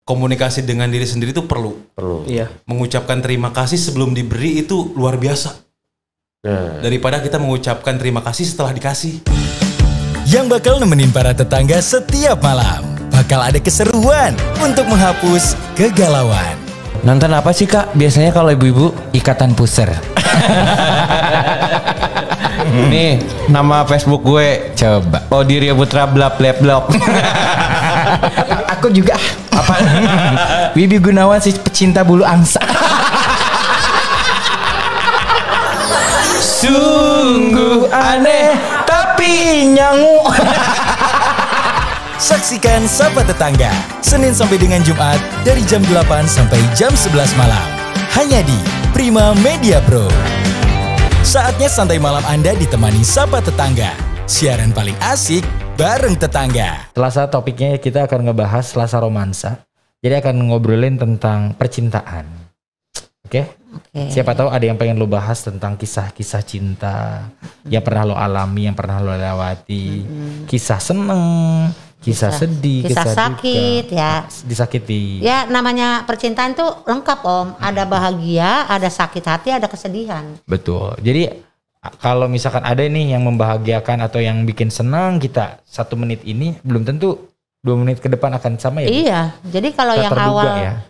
komunikasi dengan diri sendiri itu perlu. Iya. Mengucapkan terima kasih sebelum diberi itu luar biasa. Daripada kita mengucapkan terima kasih setelah dikasih. Yang bakal nemenin para tetangga setiap malam. Bakal ada keseruan untuk menghapus kegalauan. Nonton apa sih Kak? Biasanya kalau ibu-ibu ikatan puser. Nih nama Facebook gue. Coba. Odiria Putra blab blab blab. Aku juga. Apa? Wibi Gunawan si pecinta bulu angsa. Sungguh aneh tapi nyangu. Saksikan Sapa Tetangga Senin sampai dengan Jumat dari jam 8 sampai jam 11 malam. Hanya di Prima Media Pro. Saatnya santai malam Anda ditemani Sapa Tetangga. Siaran paling asik bareng tetangga. Selasa topiknya kita akan ngebahas Selasa romansa. Jadi akan ngobrolin tentang percintaan. Oke? Siapa tahu ada yang pengen lo bahas tentang kisah-kisah cinta yang pernah lo alami, yang pernah lo lewati. Kisah seneng, kisah sedih, kisah sakit duka, ya. Disakiti. Ya namanya percintaan tuh lengkap Om. Ada bahagia, ada sakit hati, ada kesedihan. Betul. Jadi kalau misalkan ada nih yang membahagiakan atau yang bikin senang kita 1 menit ini, belum tentu 2 menit ke depan akan sama ya. Iya. Jadi kalau yang ya.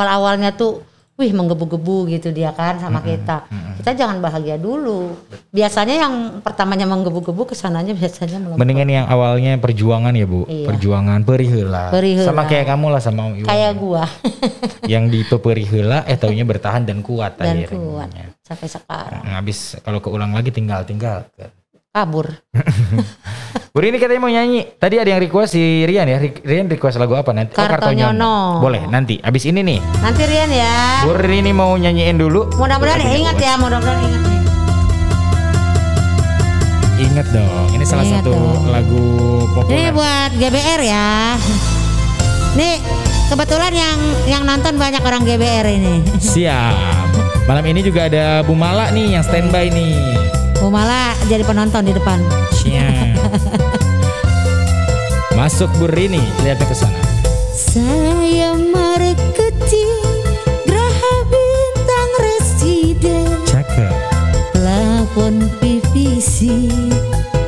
awalnya tuh wih menggebu-gebu gitu dia kan sama kita. Kita jangan bahagia dulu. Biasanya yang pertamanya menggebu-gebu kesananya biasanya melempem. Mendingan yang awalnya perjuangan ya Bu. Iya. Perjuangan perihela. Sama kayak kamu lah sama Om Iwan. Kayak gua. Yang di perihela taunya bertahan dan kuat dan akhirnya. kuat sampai sekarang. Habis kalau keulang lagi tinggal kabur. Buri ini katanya mau nyanyi. Tadi ada yang request si Rian ya. Rian request lagu apa nanti? Kartonyono. Boleh nanti. Abis ini nih. Nanti Rian ya. Buri ini mau nyanyiin dulu. Mudah-mudahan ingat ya. Mudah-mudahan ingat. Ingat dong. Ini salah satu lagu populer. Ini buat GBR ya. Nih kebetulan yang nonton banyak orang GBR ini. Siap. Malam ini juga ada Bu Mala nih yang standby nih. Bu Mala jadi penonton di depan. Siap. Masuk Bu Rini, lihatnya ke sana. Saya marketing Graha Bintang Residen. Cakep. Plafon PVC,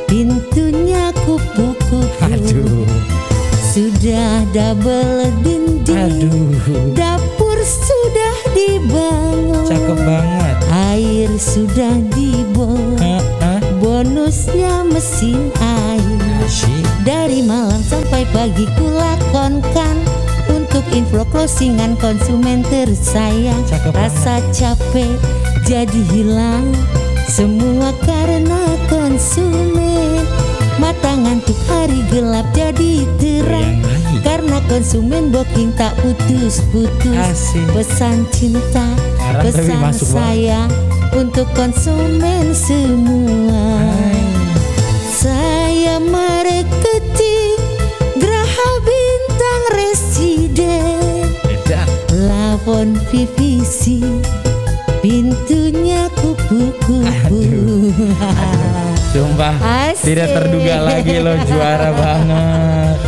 pintunya kupu-kupu. Aduh. Sudah double dinding. Aduh. Dapur sudah dibangun. Cakep banget. Air sudah dibawa. Bonusnya mesin air. Asyik. Dari malam sampai pagi kulakonkan untuk info closingan konsumen tersayang. Cakep Rasa capek jadi hilang, semua karena konsumen. Mata ngantuk hari gelap jadi terang, karena konsumen booking tak putus-putus. Pesan cinta, pesan sayang untuk konsumen semua. Saya marketing Graha Bintang Residen. Plafon PVC, pintunya kupu-kupu. Sumpah Asik. tidak terduga lagi lo, juara banget.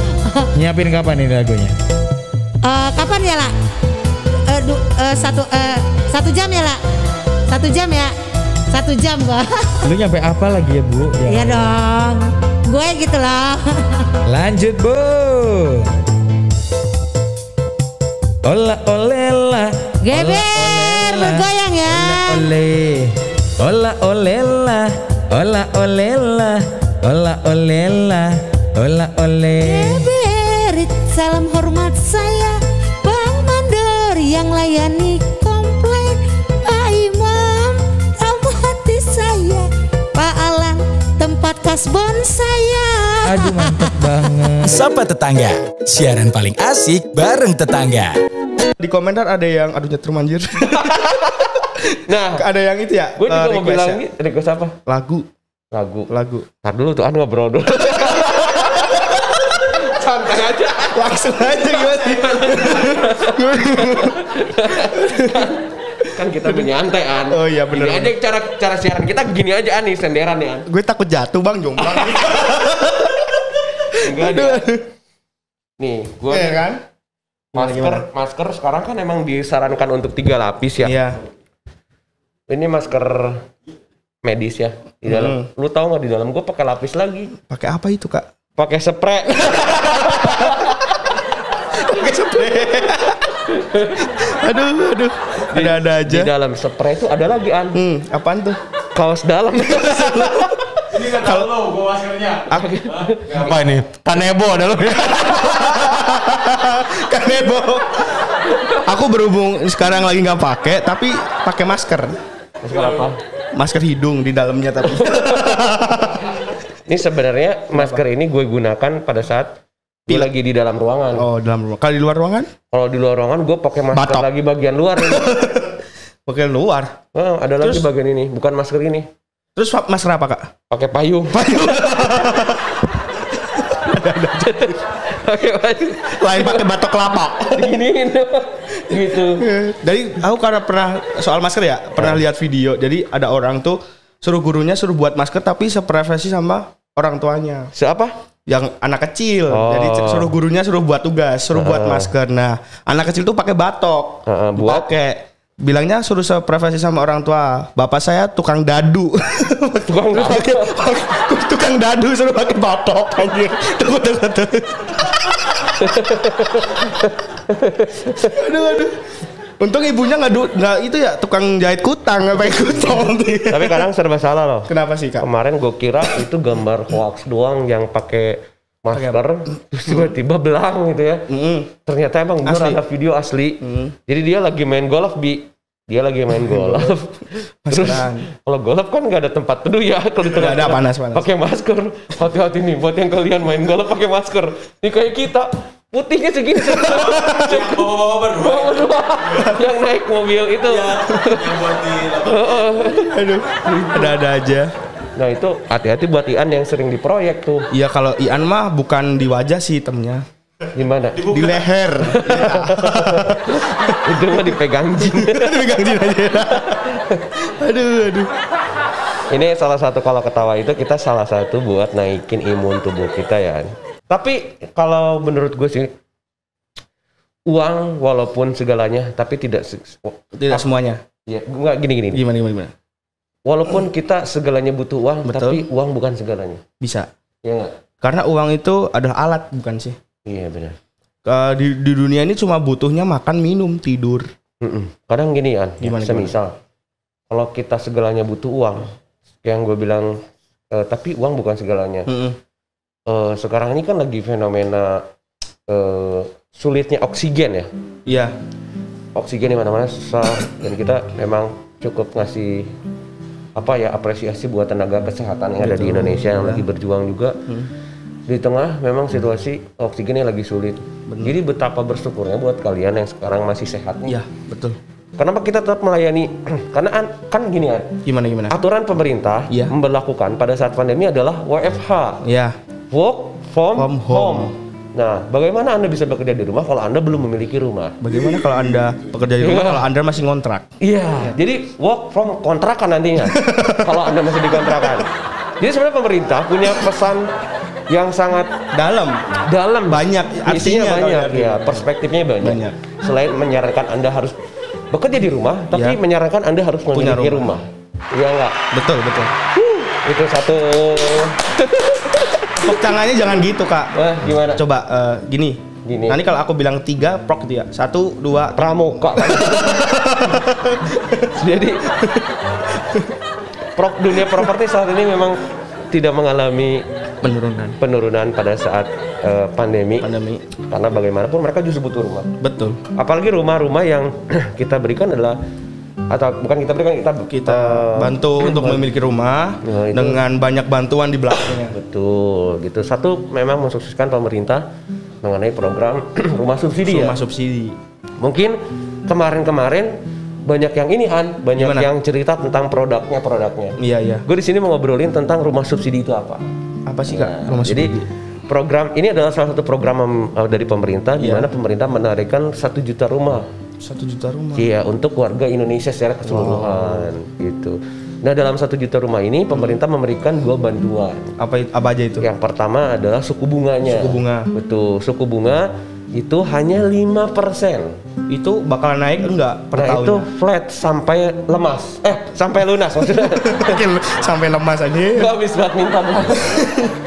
Nyiapin kapan ini lagunya? Kapan ya lah? 1 jam ya lah? 1 jam ya? 1 jam gua. Lu nyampe apa lagi ya Bu? Iya dong. Gue gitu loh. Lanjut Bu. Ola olela. Geber bergoyang ya. Ole. Ola olela. Ola olela. Ola olela. Ola ole. Geber, salam hormat saya Bang Mandor yang layani komplain. Pak Imam, kamu hati saya. Pak Alan, tempat kasbon saya. Aduh mantep banget. Sapa Tetangga, siaran paling asik bareng tetangga. Di komentar ada yang aduh nyetir manjir. Nah, ada yang itu ya. Gue juga mau bilang ya? request apa? Lagu. Ntar dulu tuh ngobrol dulu. Santai aja. Langsung aja gimana? Kan kita menyantai An. Oh iya bener. Gini aja cara siaran kita gini aja An nih senderan ya An. Gue takut jatuh Bang jomblang. Enggak dia. Nih, gue kan? Masker sekarang kan emang disarankan untuk 3 lapis ya. Iya. Ini masker medis ya. Di dalam. Lu tahu nggak di dalam gua pakai lapis lagi. Pakai apa itu, Kak? Pakai spray. Pakai spray. aduh. Ada aja. Di dalam spray itu ada lagi Apaan tuh? kaos dalam. Ini kan kalau gua maskernya. Apa ini? Kanebo ada lo. Kanebo. Aku berhubung sekarang lagi nggak pakai, tapi pakai masker. Masker apa? Masker hidung di dalamnya tapi. Ini sebenarnya masker ini gue gunakan pada saat gue lagi di dalam ruangan. Oh, dalam ruangan. Kalau di luar ruangan? Kalau di luar ruangan gue pakai masker Batok. lagi bagian luar. Pakai luar. Oh, ada lagi bagian ini, bukan masker ini. Terus masker apa, Kak? Pakai payung. Pakai payung. Lain pakai batok kelapa. Diginiin gitu. Jadi aku karena pernah soal masker ya, pernah lihat video. Jadi ada orang tuh suruh gurunya suruh buat masker tapi seprofesi sama orang tuanya. Siapa? Yang anak kecil. Oh. Jadi suruh gurunya suruh buat tugas, suruh buat masker. Nah, anak kecil tuh pakai batok. Buat Pakai bilangnya suruh seprofesi sama orang tua. Bapak saya tukang dadu. Tukang dadu suruh pakai batok anjir. Tunggu. Aduh. Untung ibunya nggak itu ya tukang jahit kutang, nggak pakai kutang. Tapi kadang serba salah loh. Kenapa sih, Kak? Kemarin gue kira itu gambar hoax doang yang pakai masker, terus tiba-tiba belang gitu ya. Ternyata emang bener ada video asli. Jadi dia lagi main golf Dia lagi main golf. Terus kalau golf kan nggak ada tempat teduh ya. Kalau di tengah ada panas. Pakai masker. Hati-hati nih buat yang kalian main golf pakai masker. Ini kayak kita putihnya segini. Bawa berdua. Yang naik mobil itu. Yang buat di Aduh, ada aja. Nah itu hati-hati buat Ian yang sering diproyek tuh. Iya, kalau Ian mah bukan di wajah sih hitamnya. Gimana? Di leher. Itu mah dipegang jin. Dipegang jin aja. Aduh. Ini salah satu kalau ketawa itu kita salah satu buat naikin imun tubuh kita ya. Tapi kalau menurut gue sih uang walaupun segalanya tapi tidak semuanya. Ya, enggak gini. Gimana? Walaupun kita segalanya butuh uang, Betul. tapi uang bukan segalanya. Bisa. Ya enggak? Karena uang itu adalah alat, bukan sih? Iya benar. Di dunia ini cuma butuhnya makan, minum, tidur. Kadang gini kan, semisal kalau kita segalanya butuh uang, kayak yang gue bilang, tapi uang bukan segalanya. Sekarang ini kan lagi fenomena sulitnya oksigen ya. Iya. Oksigen di mana-mana susah dan kita memang cukup ngasih apresiasi buat tenaga kesehatan yang ada di Indonesia yang lagi berjuang juga. Di tengah memang situasi oksigennya lagi sulit. Jadi betapa bersyukurnya buat kalian yang sekarang masih sehat nih. Iya, betul. Kenapa kita tetap melayani? Karena kan gini kan. Gimana? Aturan pemerintah memberlakukan pada saat pandemi adalah WFH. Iya. Work from home. Nah, bagaimana Anda bisa bekerja di rumah kalau Anda belum memiliki rumah? Bagaimana kalau Anda bekerja di rumah kalau Anda masih ngontrak? Iya, jadi work from kontrakan nantinya. Kalau Anda masih di kontrakan. Jadi sebenarnya pemerintah punya pesan yang sangat dalam, banyak, artinya banyak, ya perspektifnya banyak. Selain menyarankan Anda harus bekerja di rumah, tapi menyarankan Anda harus memiliki rumah. Iya enggak? Betul. Itu satu. Tepuk tangannya jangan gitu, Kak. Gimana? Coba gini. Nanti kalau aku bilang 3 prok gitu ya. 1, 2, pramuka. Jadi dunia properti saat ini memang tidak mengalami penurunan pada saat pandemi. Karena bagaimanapun mereka justru butuh rumah. Betul. Apalagi rumah-rumah yang kita berikan adalah kita bantu untuk memiliki rumah dengan banyak bantuan di belakangnya. Betul, gitu. Satu memang mensukseskan pemerintah mengenai program rumah subsidi. Mungkin kemarin banyak yang banyak yang cerita tentang produknya. Iya. Gue di sini mau ngobrolin tentang rumah subsidi itu apa. Apa sih, Kak? Rumah jadi subsidi. program ini adalah salah satu program dari pemerintah di mana pemerintah menarikkan 1 juta rumah. 1 juta rumah. Iya, untuk warga Indonesia secara keseluruhan gitu. Nah, dalam 1 juta rumah ini pemerintah memberikan 2 bantuan. Apa aja itu? Yang pertama adalah suku bunganya. Suku bunga. Betul, suku bunga itu hanya 5%. Itu bakal naik enggak per Nah tahunnya? itu flat sampai lemas, sampai lunas maksudnya. Sampai lemas aja. Gak habis badminton.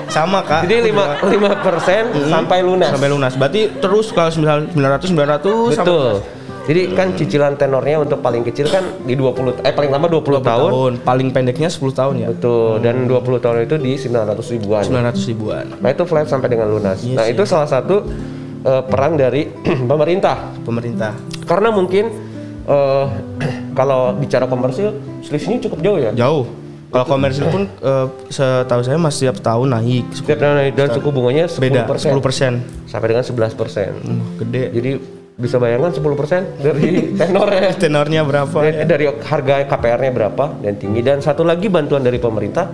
Sama Kak. Jadi 5% sampai lunas. Sampai lunas. Berarti terus kalau misal 900 Betul. Jadi kan cicilan tenornya untuk paling kecil kan di 20 paling lama 20 tahun. Paling pendeknya 10 tahun ya. Betul. Dan 20 tahun itu di 900 ribuan. 900 ribuan. Nah itu flat sampai dengan lunas. Iya Nah sih. itu salah satu peran dari pemerintah. Pemerintah. Karena mungkin kalau bicara komersil selisihnya cukup jauh ya. Jauh. Kalau komersil pun setahu saya masih setiap tahun naik. Setiap naik dan suku bunganya 10%. Beda 10%. Sampai dengan 11%. Gede. Jadi bisa bayangkan 10% dari tenornya. Tenornya berapa? Dari harga KPR-nya berapa dan tinggi. Dan satu lagi bantuan dari pemerintah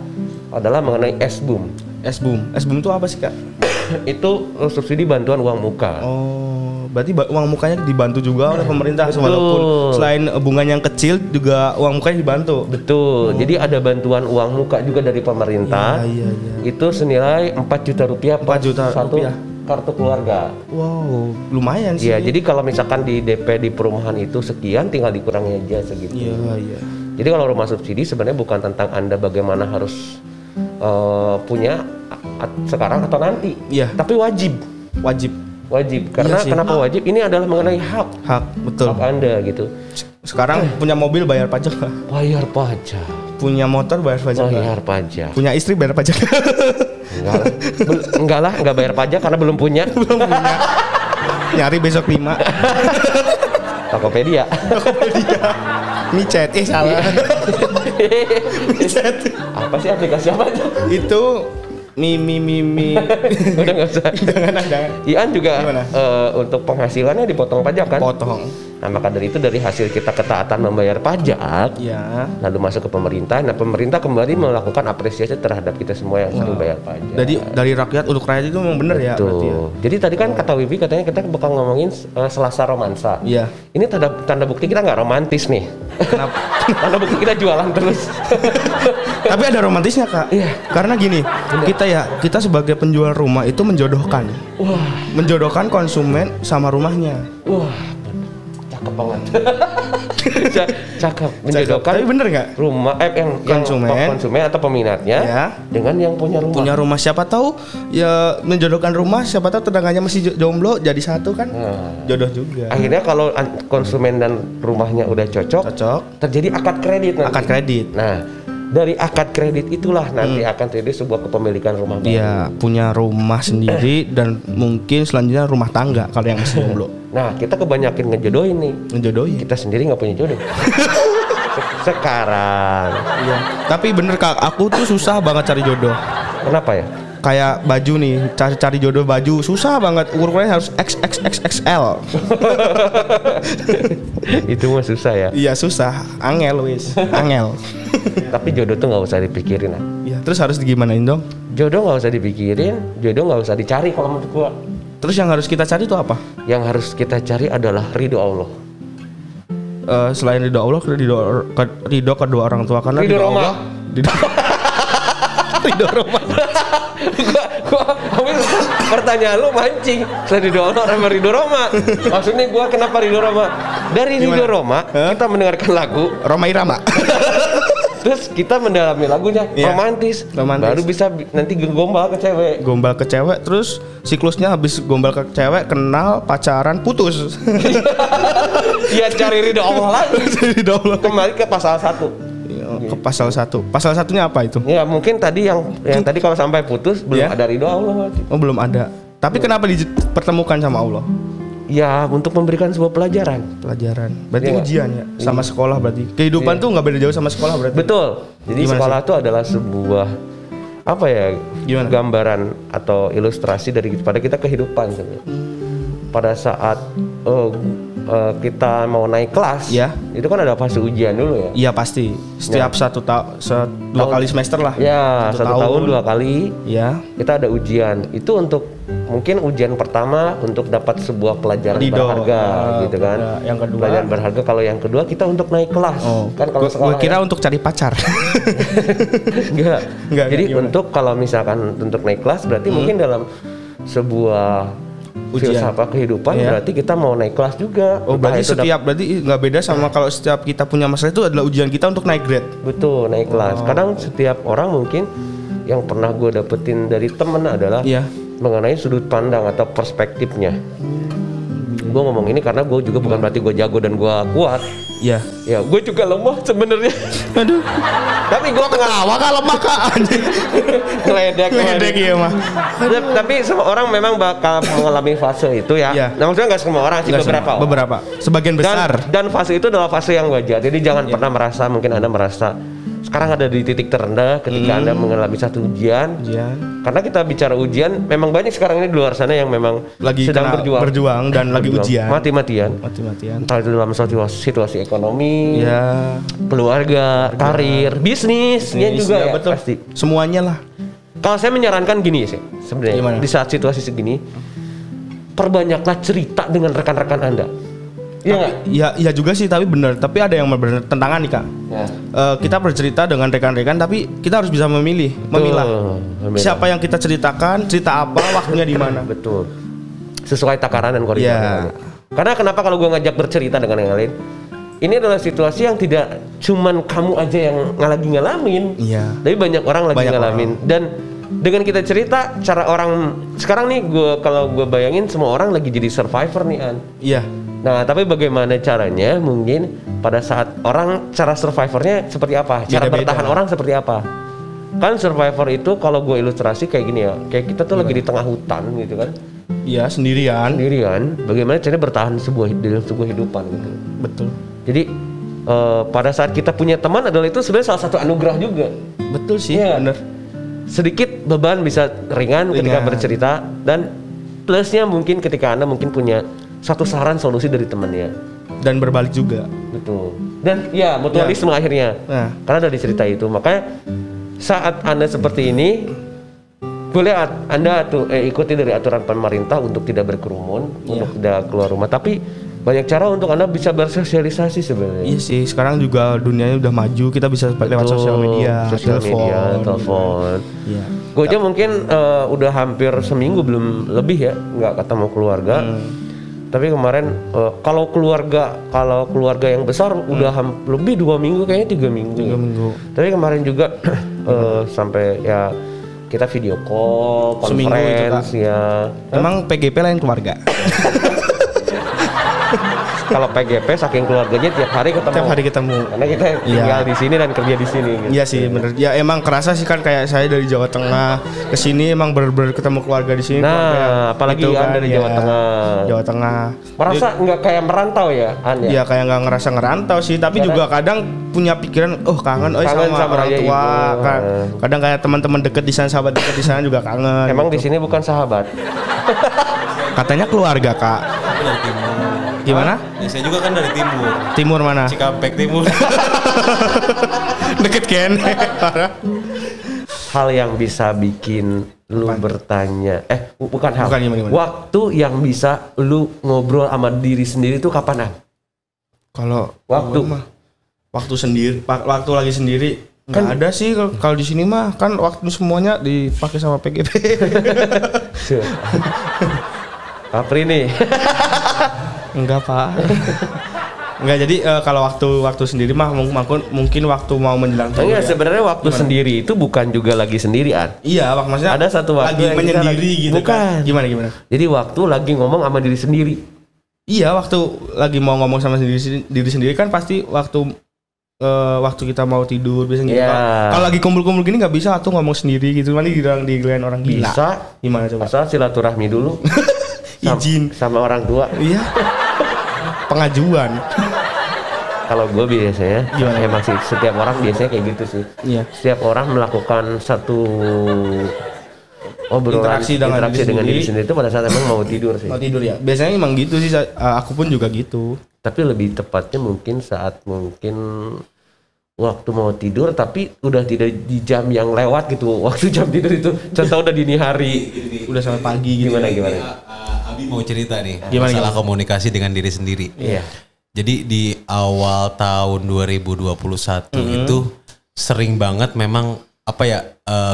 adalah mengenai S-BUM. S-BUM. S-BUM itu apa sih Kak? Itu subsidi bantuan uang muka. Oh, berarti uang mukanya dibantu juga oleh pemerintah. Betul. Walaupun selain bunganya yang kecil juga uang mukanya dibantu. Betul. Jadi ada bantuan uang muka juga dari pemerintah. Iya. Itu senilai 4 juta rupiah 4 juta satu rupiah. kartu keluarga. Wow, lumayan sih. Iya, jadi kalau misalkan di DP di perumahan itu sekian, tinggal dikurangi aja segitu. Iya. Jadi kalau rumah subsidi sebenarnya bukan tentang Anda bagaimana harus punya sekarang atau nanti. Iya. Tapi wajib. Karena Iya sih. kenapa wajib? Ini adalah mengenai hak Betul. Anda gitu. Sekarang punya mobil bayar pajak nggak? Bayar pajak. Punya motor bayar pajak nggak? Bayar pajak. Punya istri bayar pajak? Enggak lah, enggak bayar pajak karena belum punya. Nyari besok 5. Tokopedia. Micet, salah. Micet. Apa sih aplikasi apa itu? Itu Mimi. Udah nggak usah. Jangan. Ian juga Gimana? untuk penghasilannya dipotong pajak kan? Potong. Nah maka dari itu dari hasil kita ketaatan membayar pajak, Ya. lalu masuk ke pemerintah. Nah pemerintah kembali melakukan apresiasi terhadap kita semua yang sering bayar pajak. Jadi dari rakyat untuk rakyat itu memang benar ya berarti ya. Tuh. Jadi tadi kan kata Wibi katanya kita bakal ngomongin Selasa romansa. Iya. Ini tanda bukti kita nggak romantis nih. Kenapa? Tanda bukti kita jualan terus. Tapi ada romantisnya Kak. Iya. Karena gini, kita sebagai penjual rumah itu menjodohkan. Menjodohkan konsumen sama rumahnya. Wah, cakep banget. Cakep. Menjodohkan. Tapi bener nggak? Rumah yang konsumen atau peminatnya Ya. dengan yang punya rumah. Punya rumah, siapa tahu ya menjodohkan rumah, siapa tahu tetangganya masih jomblo jadi satu kan. Jodoh juga. Akhirnya kalau konsumen dan rumahnya udah cocok, terjadi akad kredit nanti. Akad kredit. Nah, dari akad kredit itulah nanti akan terjadi sebuah kepemilikan rumah baru. Iya, punya rumah sendiri dan mungkin selanjutnya rumah tangga kalau yang masih jomblo. Nah, kita kebanyakan ngejodohin nih. Ngejodohin. Kita sendiri nggak punya jodoh. Sekarang. Iya. Tapi bener Kak, aku tuh susah banget cari jodoh. Kenapa ya? Kayak baju nih, cari jodoh baju susah banget. Ukurannya harus XXXXL. Itu mah susah ya. Iya susah, angel wis, angel. Tapi jodoh tuh nggak usah dipikirin. Iya, terus harus digimanain dong? Jodoh nggak usah dipikirin, jodoh nggak usah dicari kalau menurut gua. Terus yang harus kita cari itu apa? Yang harus kita cari adalah ridho Allah. Selain ridho Allah, ridho kedua orang tua karena Ridho Roma. Ridho Roma. Gua pertanyaan lu mancing. Selain ridho Allah sama ridho Roma. Maksudnya gua kenapa ridho Roma? Dari ridho Roma kita mendengarkan lagu Roma Irama. Terus kita mendalami lagunya romantis. Baru bisa nanti gombal ke cewek. Gombal ke cewek, terus siklusnya habis gombal ke cewek, kenal, pacaran, putus. Iya cari ridho Allah lagi. Ridho Allah. Kembali ke pasal 1. Ke pasal 1. Pasal satunya apa itu? Ya mungkin tadi yang tadi kalau sampai putus belum ada ridho Allah. Oh belum ada. Tapi kenapa dipertemukan sama Allah? Ya untuk memberikan sebuah pelajaran. Berarti ujian ya, sama sekolah berarti. Kehidupan tuh nggak beda jauh sama sekolah berarti. Betul. Jadi Gimana sekolah itu adalah sebuah apa ya? Gimana? Gambaran atau ilustrasi daripada kita kehidupan sebenarnya. Pada saat kita mau naik kelas, itu kan ada fase ujian dulu ya. Iya pasti. Setiap dua kali semester lah. Ya, satu tahun 2 kali. Ya. Kita ada ujian. Itu untuk mungkin ujian pertama untuk dapat sebuah pelajaran berharga, gitu kan. Yang kedua. Pelajaran berharga. Kalau yang kedua kita untuk naik kelas. Kan kalau Gue kira untuk cari pacar. Enggak. Jadi untuk kalau misalkan untuk naik kelas berarti mungkin dalam sebuah filsafat kehidupan, berarti kita mau naik kelas juga. Oh, berarti berarti nggak beda sama kalau setiap kita punya masalah itu adalah ujian kita untuk naik grade. Betul, naik kelas. Kadang setiap orang mungkin yang pernah gue dapetin dari temen adalah mengenai sudut pandang atau perspektifnya. Gue ngomong ini karena gue juga bukan berarti gue jago dan gue kuat. Ya, gue juga lemah sebenarnya. Aduh. Tapi gue ketawa kalau lemah kak. Ngeledek ya mah. Tapi semua orang memang bakal mengalami fase itu ya. Nah maksudnya nggak semua orang sih, beberapa. Sebagian besar. Dan fase itu adalah fase yang wajar. Jadi jangan pernah merasa, mungkin Anda merasa sekarang ada di titik terendah ketika Anda mengalami satu ujian. Karena kita bicara ujian, memang banyak sekarang ini di luar sana yang memang lagi sedang berjuang dan lagi ujian. Mati-matian. Entah itu dalam situasi ekonomi, keluarga, karir, bisnisnya juga ya, betul. pasti. Semuanya lah. Kalau saya menyarankan gini sih, sebenarnya di saat situasi segini, perbanyaklah cerita dengan rekan-rekan Anda. Iya juga sih, tapi benar. Tapi ada yang bertentangan nih kak. Kita bercerita dengan rekan-rekan, tapi kita harus bisa memilah. Siapa yang kita ceritakan, cerita apa, waktunya di mana. Betul. Sesuai takaran dan koridor. Karena kenapa kalau gue ngajak bercerita dengan yang lain? Ini adalah situasi yang tidak cuman kamu aja yang lagi ngalamin. Tapi banyak orang lagi ngalamin. Dan dengan kita cerita, cara orang sekarang nih, kalau gue bayangin semua orang lagi jadi survivor nih An. Nah, tapi bagaimana caranya? Mungkin pada saat orang cara survivornya seperti apa? Cara bertahan orang seperti apa? Kan survivor itu kalau gue ilustrasi kayak gini ya, kayak kita tuh lagi di tengah hutan gitu kan? Iya, sendirian. Bagaimana caranya bertahan dalam sebuah hidupan gitu? Betul. Jadi pada saat kita punya teman adalah itu sebenarnya salah satu anugerah juga. Betul sih, benar. Sedikit beban bisa ringan ketika bercerita, dan plusnya mungkin ketika Anda mungkin punya satu saran solusi dari temannya, dan berbalik juga. Betul. Dan mutualisme akhirnya. Karena dari cerita itu, makanya saat Anda seperti ini, boleh Anda ikuti dari aturan pemerintah untuk tidak berkerumun, untuk tidak keluar rumah. Tapi banyak cara untuk Anda bisa bersosialisasi sebenarnya. Iya sih, sekarang juga dunianya udah maju, kita bisa lewat sosial media, telepon. Gue aja mungkin udah hampir seminggu belum lebih ya nggak ketemu keluarga. Tapi kemarin kalau keluarga yang besar udah lebih 2 minggu, kayaknya 3 minggu. Tapi kemarin juga sampai ya kita video call, conference ya. Emang PGP lain keluarga? Kalau PGP saking keluarganya tiap hari ketemu. Karena kita tinggal di sini dan kerja di sini. Gitu. Iya sih, bener. Ya emang kerasa sih kan, kayak saya dari Jawa Tengah ke sini emang bener-bener ketemu keluarga di sini. Nah, apalagi gitu kan, dari Jawa Tengah. Merasa nggak kayak merantau ya, An ya? Iya, kayak nggak ngerasa ngerantau sih, tapi juga kadang punya pikiran, kangen sama orang tua kan. Kadang kayak teman-teman deket di sana, sahabat deket di sana juga kangen. Emang di sini bukan sahabat. Katanya keluarga, Kak. Dari timur. Gimana? Ya, saya juga kan dari timur. Timur mana? Cikampek Timur. Deket kan? Hal yang bisa bikin lu bertanya, bukan hal. Gimana? Waktu yang bisa lu ngobrol sama diri sendiri tuh kapan, Kalau waktu sendiri, waktu lagi sendiri nggak ada sih. Kalau di sini mah kan waktu semuanya dipakai sama PGP. Kapri nih. Enggak pak. Enggak, jadi kalau waktu sendiri mah mungkin waktu mau menjelang tahun. Enggak, sebenarnya waktu sendiri itu bukan juga lagi sendirian. Iya, maksudnya ada satu waktu lagi menyendiri gitu. Bukan. Kan? Gimana? Jadi waktu lagi ngomong sama diri sendiri. Iya, waktu lagi mau ngomong sama diri sendiri kan pasti waktu kita mau tidur biasanya gitu. Kalau lagi kumpul-kumpul gini nggak bisa tuh ngomong sendiri gitu. Nanti digelain orang gila. Bisa. Gimana coba? Asal silaturahmi dulu. Izin sama orang tua. Iya. Pengajuan. Kalau gue biasanya emang sih setiap orang biasanya kayak gitu sih. Iya. Setiap orang melakukan satu interaksi dengan diri sendiri itu pada saat emang mau tidur sih. Mau tidur ya. Biasanya emang gitu sih. Aku pun juga gitu. Tapi lebih tepatnya mungkin saat waktu mau tidur tapi udah tidak di jam yang lewat gitu. Waktu jam tidur itu contoh udah dini hari. Udah sampai pagi gitu. Gimana? Abi mau cerita nih gimana? Komunikasi dengan diri sendiri. Iya. Jadi di awal tahun 2021 itu sering banget memang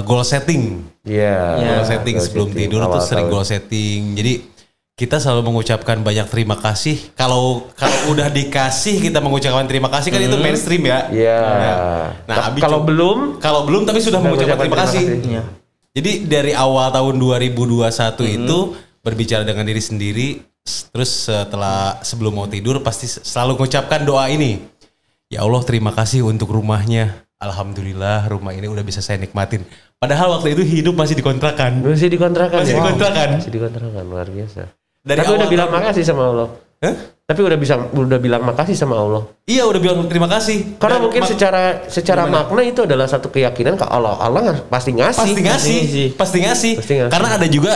goal setting. Iya. Goal setting sebelum tidur tuh sering goal setting. Jadi kita selalu mengucapkan banyak terima kasih. Kalau udah dikasih kita mengucapkan terima kasih kan itu mainstream ya. Iya. Nah, kalau belum tapi sudah mengucapkan terima kasih. Iya. Jadi dari awal tahun 2021 itu berbicara dengan diri sendiri, terus sebelum mau tidur pasti selalu mengucapkan doa ini. Ya Allah, terima kasih untuk rumahnya. Alhamdulillah rumah ini udah bisa saya nikmatin. Padahal waktu itu hidup masih dikontrakan. Masih dikontrakan. Masih dikontrakan, luar biasa. Tapi udah bilang makasih sama Allah. Tapi udah bilang makasih sama Allah. Iya, udah bilang terima kasih. Karena mungkin secara makna itu adalah satu keyakinan ke Allah. Allah pasti ngasih. Pasti ngasih. Karena ada juga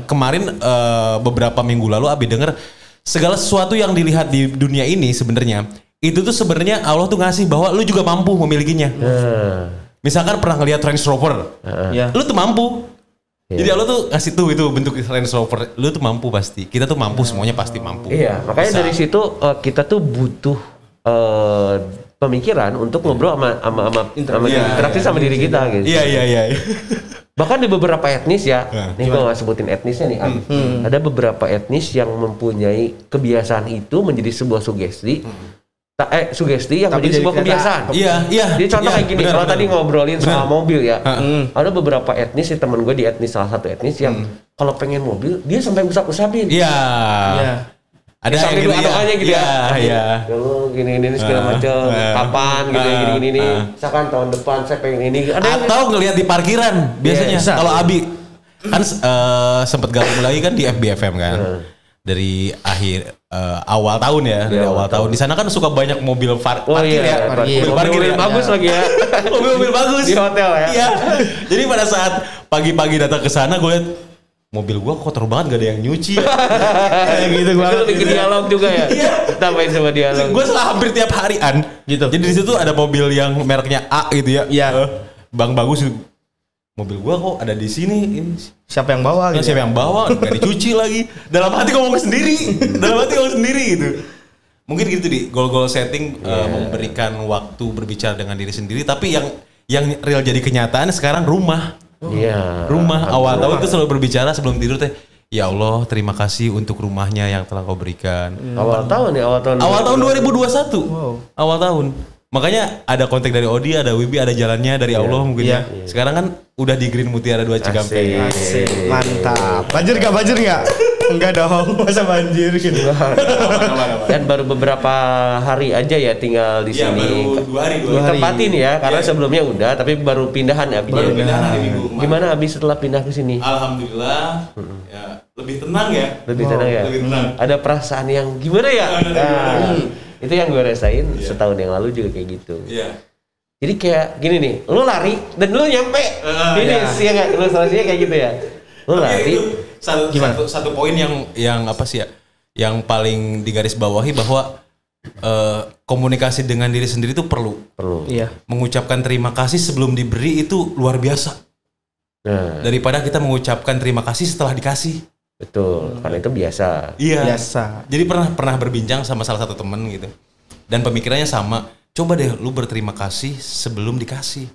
kemarin beberapa minggu lalu Abi dengar segala sesuatu yang dilihat di dunia ini sebenarnya itu tuh sebenarnya Allah tuh ngasih bahwa lu juga mampu memilikinya. Misalkan pernah ngelihat Range Rover, lu tuh mampu. Jadi Allah tuh ngasih tuh itu bentuk Range Rover, lu tuh mampu pasti. Kita tuh mampu, semuanya pasti mampu. Iya, makanya dari situ kita tuh butuh pemikiran untuk ngobrol sama interaksi sama diri kita gitu. Iya. Bahkan di beberapa etnis ya, nih gue gak sebutin etnisnya nih, ada beberapa etnis yang mempunyai kebiasaan itu menjadi sebuah sugesti. Sugesti yang menjadi sebuah kebiasaan. Iya. Jadi contoh kayak gini, kalau tadi ngobrolin soal mobil ya, ada beberapa etnis, temen gue di salah satu etnis yang kalau pengen mobil dia sampai usap-usapin. Iya. Ada yang gitu doanya gitu ya. Iya. Dulu gini segala macam, kapan gitu gini. Misalkan tahun depan saya pengen ini. Atau ngelihat di parkiran biasanya. Kalau Abi kan sempat gabung lagi kan di FBFM kan. Dari awal tahun ya, dari awal tahun. Di sana kan suka banyak mobil parkir ya. Mobil bagus lagi ya. Mobil bagus. Di hotel ya. Iya. Jadi pada saat pagi-pagi datang ke sana gue lihat mobil gue kotor banget, gak ada yang nyuci. Kayak gitu gue. Itu bikin dialog juga ya. Tambahin sama dialog. Gue setelah hampir tiap harian gitu. Jadi di situ ada mobil yang mereknya A gitu ya. Iya. Bang bagus. Mobil gua kok ada di sini. Ini siapa yang bawa gitu? Siapa yang bawa? Gak dicuci lagi. Dalam hati ngomong sendiri. Gitu. Mungkin gitu di goal setting memberikan waktu berbicara dengan diri sendiri. Tapi yang real jadi kenyataan sekarang rumah. Iya. Rumah awal tahun itu selalu berbicara sebelum tidur teh. Ya Allah, terima kasih untuk rumahnya yang telah kau berikan. Awal tahun 2021. Wow. Awal tahun. Makanya ada kontak dari Odi, ada Wibi, ada jalannya dari Allah mungkin ya. Sekarang kan udah di Green Mutiara 2 Cikampek. Asik. Mantap. Banjir gak? Enggak dong, masa banjir gitu. Dan baru beberapa hari aja ya tinggal di sini. Baru 2 hari. Tempatin ya, karena sebelumnya udah, tapi baru pindahan ya. Baru pindahan hari Minggu. Gimana Abi setelah pindah ke sini? Alhamdulillah, ya lebih tenang ya. Lebih tenang. Ada perasaan yang gimana ya? Itu yang gue rasain setahun yang lalu juga kayak gitu. Iya. Jadi kayak gini nih, lu lari dan lu nyampe finish ya nggak? Lu selesainya kayak gitu ya. Lu lari. Satu poin yang apa sih ya? Yang paling digarisbawahi bahwa komunikasi dengan diri sendiri itu perlu. Iya. Mengucapkan terima kasih sebelum diberi itu luar biasa. Daripada kita mengucapkan terima kasih setelah dikasih. Betul, karena itu biasa. Iya. Biasa. Jadi pernah berbincang sama salah satu temen gitu. Dan pemikirannya sama. Coba deh lu berterima kasih sebelum dikasih.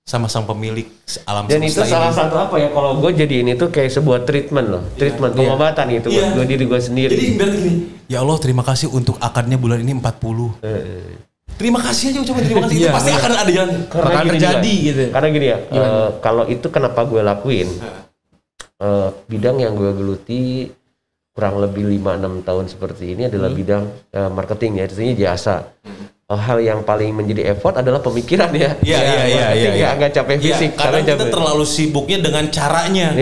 Sama sang pemilik alam semesta ini. Dan itu salah satu apa ya, kalau gue jadi ini tuh kayak sebuah treatment loh. Treatment pengobatan itu buat gue diri gue sendiri. Jadi berarti gini, ya Allah terima kasih untuk akadnya bulan ini 40. Terima kasih aja, coba terima kasih. Itu pasti akan ada jalan. Akan terjadi gitu. Karena gini ya, kalau itu kenapa gue lakuin. Bidang yang gue geluti kurang lebih 5-6 tahun seperti ini adalah bidang marketing ya, artinya jasa. Hal yang paling menjadi effort adalah pemikiran ya. Iya. Agak capek fisik. Karena kita terlalu sibuknya dengan caranya.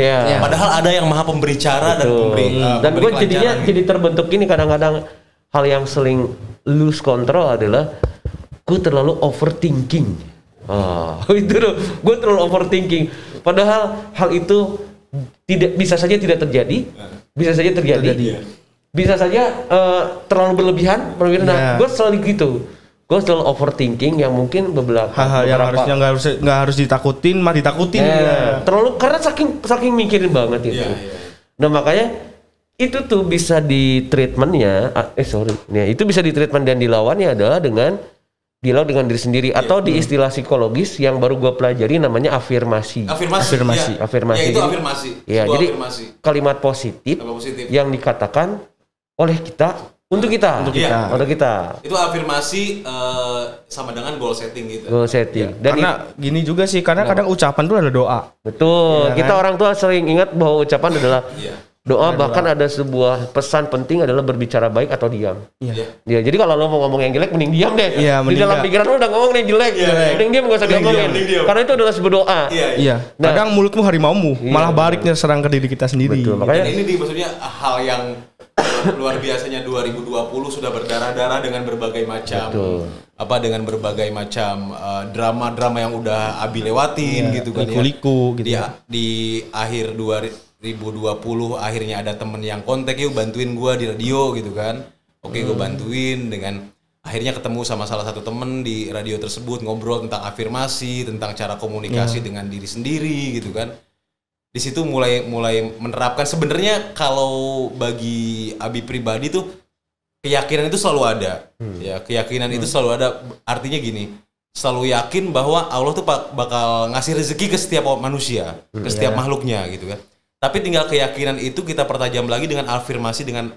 Padahal ada yang maha pemberi cara dan pemberi. Dan gue jadinya jadi terbentuk ini kadang-kadang hal yang sering lose control adalah gue terlalu overthinking. Itu loh, gue terlalu overthinking. Padahal hal itu bisa saja tidak terjadi, bisa saja terjadi. Bisa saja terlalu berlebihan. Nah, gue selalu gitu. Gue selalu overthinking yang mungkin hal-hal yang harusnya nggak harus ditakutin, mah ditakutin. Terlalu karena saking mikirin banget itu. Nah makanya itu tuh bisa di treatmentnya, itu bisa di treatment dan dilawannya adalah dengan dialog dengan diri sendiri atau di istilah psikologis yang baru gue pelajari namanya afirmasi. Afirmasi. Ya, itu afirmasi. Ya, jadi kalimat positif yang dikatakan oleh kita untuk kita. Itu afirmasi sama dengan goal setting gitu. Goal setting. Dan karena gini juga sih, karena kadang ucapan tuh ada doa. Betul. Ya, kita orang tua sering ingat bahwa ucapan adalah doa, bahkan ada sebuah pesan penting adalah berbicara baik atau diam. Ya, jadi kalau lo mau ngomong yang jelek mending diam deh. Di dalam pikiran lo udah ngomong yang jelek, mending diam, gak usah diomongin. Karena itu adalah sebuah doa. Nah, kadang mulutmu harimaumu, malah baliknya serang ke diri kita sendiri. Betul, makanya ini maksudnya hal yang luar biasanya 2020 sudah berdarah-darah dengan berbagai macam dengan berbagai macam drama-drama yang udah Abi lewatin gitu kan liku gitu. Di akhir 2020 akhirnya ada temen yang kontak, yuk bantuin gua di radio gitu kan. Oke, gue bantuin dengan akhirnya ketemu sama salah satu temen di radio tersebut, ngobrol tentang afirmasi, tentang cara komunikasi dengan diri sendiri gitu kan. Di situ mulai menerapkan. Sebenarnya kalau bagi Abi pribadi tuh keyakinan itu selalu ada. Ya, keyakinan itu selalu ada. Artinya gini, selalu yakin bahwa Allah tuh bakal ngasih rezeki ke setiap manusia, ke setiap makhluknya gitu kan. Tapi tinggal keyakinan itu kita pertajam lagi dengan afirmasi dengan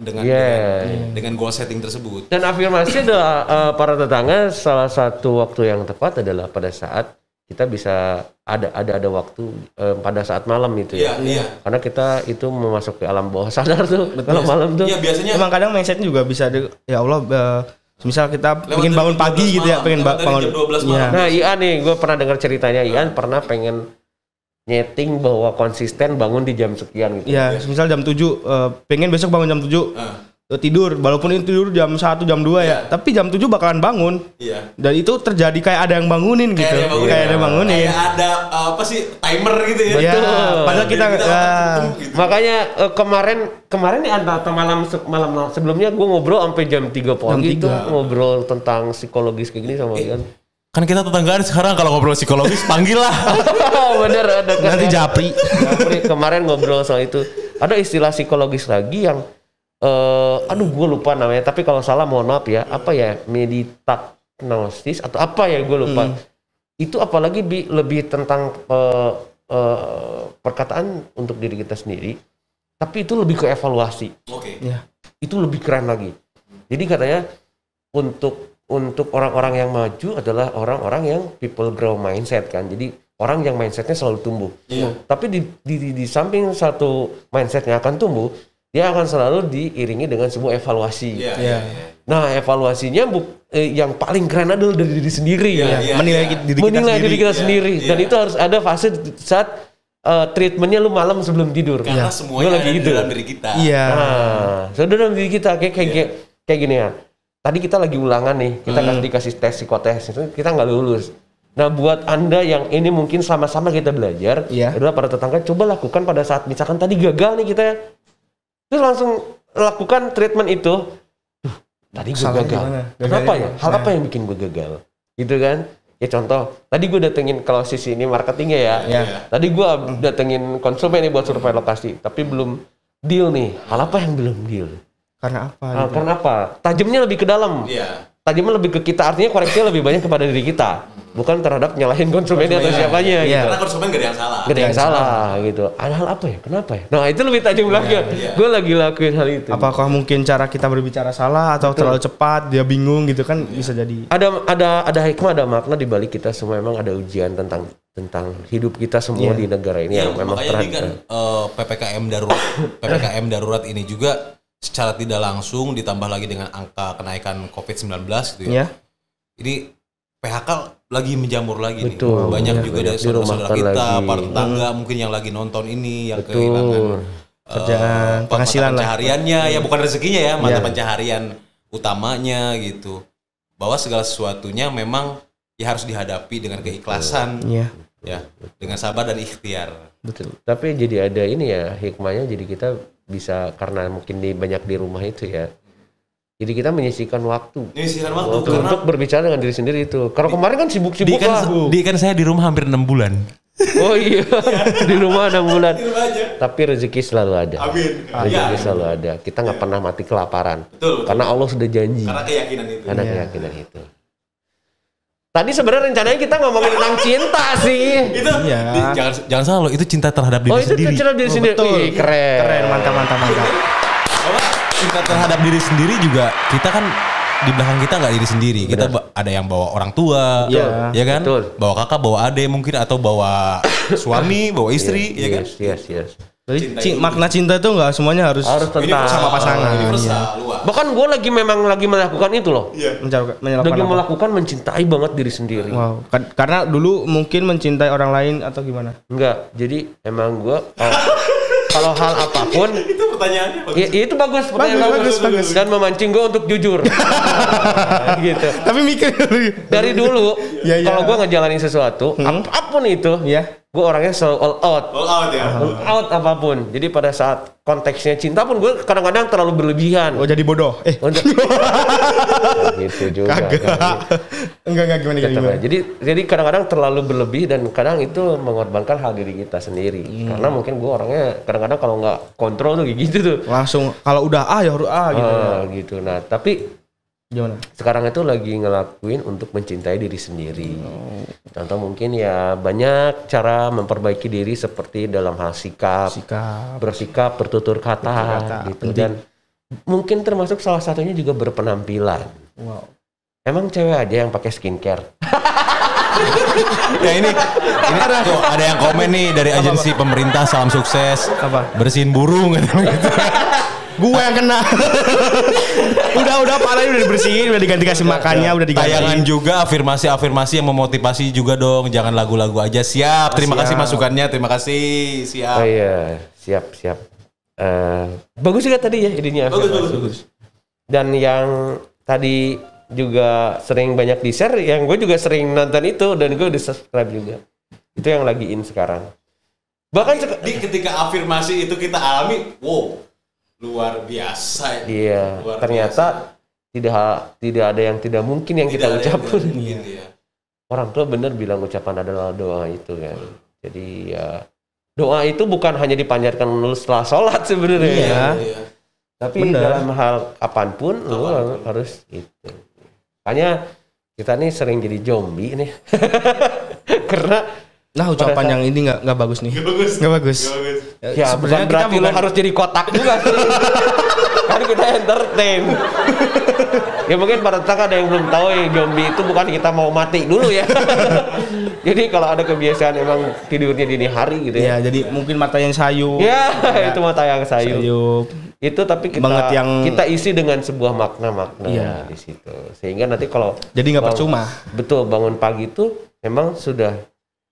goal setting tersebut. Dan afirmasi adalah para tetangga, salah satu waktu yang tepat adalah pada saat kita bisa ada waktu pada saat malam itu ya. Karena kita itu memasuki alam bawah sadar tuh kalau malam tuh. Iya, biasanya emang kadang mindsetnya juga bisa ya Allah, misal kita pengen bangun pagi gitu ya, pengen bangun. Nah, Ian nih, gue pernah dengar ceritanya, Ian pernah pengen nyeting bahwa konsisten bangun di jam sekian gitu. Iya, misal jam 7 pengen besok bangun jam 7. Tidur, walaupun itu tidur jam 1, jam 2 ya, tapi jam 7 bakalan bangun. Dan itu terjadi kayak ada yang bangunin gitu. Kayak ada yang bangunin. Kayak ada timer gitu ya. Betul. Padahal kita gitu. Makanya kemarin nih atau malam sebelumnya gue ngobrol sampai jam 3 pagi itu ngobrol tentang psikologis kayak gini sama Ian. Kan kita tetanggaan sekarang, kalau ngobrol psikologis panggil lah. Bener, ada nanti japri. Kemarin ngobrol soal itu. Ada istilah psikologis lagi yang gue lupa namanya, tapi kalau salah mohon maaf ya. Apa ya, meditagnosis atau apa ya, gue lupa. Itu apalagi lebih tentang perkataan untuk diri kita sendiri, tapi itu lebih ke evaluasi. Itu lebih keren lagi. Jadi katanya untuk orang-orang yang maju adalah orang-orang yang people grow mindset kan. Jadi orang yang mindsetnya selalu tumbuh. Tapi di samping satu mindsetnya akan tumbuh, dia akan selalu diiringi dengan sebuah evaluasi. Nah, evaluasinya yang paling keren adalah dari diri sendiri. Menilai diri kita sendiri. Dan itu harus ada fase saat treatmentnya lu malam sebelum tidur. Karena semuanya ada di dalam diri kita. Nah, dalam diri kita kayak gini ya. Tadi kita lagi ulangan nih, kita dikasih tes psikotes itu kita nggak lulus. Nah, buat Anda yang ini mungkin sama-sama kita belajar, adalah para tetangga coba lakukan pada saat misalkan tadi gagal nih kita, terus langsung lakukan treatment itu. Tadi gue gagal. Kenapa ya? Hal apa yang bikin gue gagal? Gitu kan? Ya contoh, tadi gue datengin, kalau sisi ini marketingnya ya. Tadi gue datengin konsumen nih buat survei lokasi, tapi belum deal nih. Hal apa yang belum deal? Karena apa? Karena apa? Tajamnya lebih ke dalam. Tajamnya lebih ke kita, artinya koreksinya lebih banyak kepada diri kita, bukan terhadap nyalahin konsumennya atau siapanya. Gitu. Karena konsumen gak ada yang salah. Gak ada yang salah gitu. Ada hal apa ya? Kenapa ya? Nah, itu lebih tajam lagi. Gue lagi lakuin hal itu. Apakah mungkin cara kita berbicara salah atau terlalu cepat, dia bingung gitu kan, bisa jadi. Ada hikmah, ada makna di balik kita semua. Memang ada ujian tentang hidup kita semua di negara ini yang memang makanya PPKM darurat ini juga secara tidak langsung ditambah lagi dengan angka kenaikan COVID-19 gitu ya. Ini PHK lagi menjamur lagi. Betul. Nih. Banyak juga dari saudara-saudara kita, para tetangga mungkin yang lagi nonton ini yang kehilangan kerjaan, penghasilan lah. Pencahariannya ya, bukan rezekinya ya, mata pencaharian utamanya gitu. Bahwa segala sesuatunya memang ya harus dihadapi dengan keikhlasan. Ya, dengan sabar dan ikhtiar. Betul. Tapi jadi ada ini ya, hikmahnya, jadi kita bisa, karena mungkin banyak di rumah itu ya, jadi kita menyisihkan waktu untuk berbicara dengan diri sendiri itu. Kalau kemarin kan sibuk-sibuk lah. Kan saya di rumah hampir 6 bulan. Oh iya, di rumah 6 bulan. Tapi rezeki selalu ada. Amin. Rezeki selalu ada. Kita nggak pernah mati kelaparan. Betul. Karena Allah sudah janji. Karena keyakinan itu. Karena keyakinan itu. Tadi sebenarnya rencananya kita ngomongin tentang cinta sih. Itu jangan salah loh, itu cinta terhadap diri sendiri. Oh, itu cinta diri sendiri. Betul. Ih, keren. Mantap. Bahwa cinta terhadap diri sendiri juga kita kan di belakang kita nggak diri sendiri. Kita ada yang bawa orang tua, ya kan? Betul. Bawa kakak, bawa adik mungkin atau bawa suami, bawa istri, ya kan? Yes. Jadi makna cinta itu nggak semuanya harus tentang sama pasangan. Bahkan gue memang lagi melakukan itu loh. Lagi melakukan mencintai banget diri sendiri. Wow. Karena dulu mungkin mencintai orang lain atau gimana? Enggak. Jadi emang gue kalau hal apapun Itu pertanyaannya bagus. itu bagus. Dan memancing gue untuk jujur. Gitu. Tapi mikir Dari dulu kalau gue ngejalanin sesuatu apapun itu, gue orangnya selalu all out. All out apapun. Jadi pada saat konteksnya cinta pun gue kadang-kadang terlalu berlebihan. Oh, jadi bodoh. Gitu juga. Enggak gimana. Jadi kadang-kadang terlalu berlebih dan kadang itu mengorbankan hal diri kita sendiri. Karena mungkin gue orangnya kadang-kadang kalau nggak kontrol tuh kayak gitu tuh. Langsung kalau udah ya harus gitu. Gitu. Nah, tapi gimana? Sekarang itu lagi ngelakuin untuk mencintai diri sendiri. Contoh mungkin ya banyak cara memperbaiki diri seperti dalam hal sikap. Bersikap, bertutur kata. Gitu. Dan mungkin termasuk salah satunya juga berpenampilan. Wow. Emang cewek aja yang pakai skincare? Ya ini tuh, ada yang komen nih dari agensi pemerintah salam sukses. Bersihin burung gitu. Gue yang kena. udah palanya udah dibersihin, udah diganti kasih makannya, udah diganti. Tayangan juga afirmasi yang memotivasi juga dong. Jangan lagu-lagu aja. Siap. Terima kasih masukannya. Terima kasih. Siap. Oh iya, siap. Bagus juga tadi ya idenya. Bagus. Dan yang tadi juga sering banyak di-share, yang gue juga sering nonton itu dan gue udah subscribe juga. Itu yang lagi in sekarang. Bahkan ketika afirmasi itu kita alami, wow. Luar biasa. Iya. Ternyata tidak ada yang tidak mungkin yang kita ucapkan. Orang tua benar bilang ucapan adalah doa itu kan. Jadi ya doa itu bukan hanya dipanjatkan setelah sholat sebenarnya. Iya. Tapi dalam hal kapanpun lu harus itu. Makanya kita nih sering jadi zombie nih. Karena ucapan yang ini nggak bagus nih. Nggak bagus. Ya sebenarnya berarti lo harus jadi kotak juga sih. Kan kita entertain. Ya mungkin pada saat ada yang belum tahu ya, zombie itu bukan kita mau mati dulu ya. Jadi kalau ada kebiasaan emang tidurnya dini hari gitu ya. Ya jadi mungkin mata yang sayu. Ya itu mata yang sayu. Itu tapi kita isi dengan sebuah makna-makna di situ. Sehingga nanti kalau jadi nggak percuma. Betul, bangun pagi itu memang sudah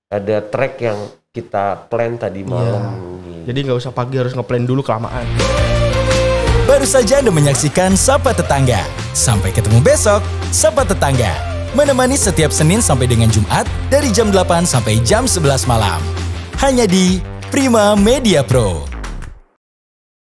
ada track yang kita plan tadi malam. Jadi nggak usah pagi harus ngeplan dulu kelamaan. Baru saja Anda menyaksikan Sapa Tetangga. Sampai ketemu besok, Sapa Tetangga. Menemani setiap Senin sampai dengan Jumat dari jam 8 sampai jam 11 malam. Hanya di Prima Media Pro.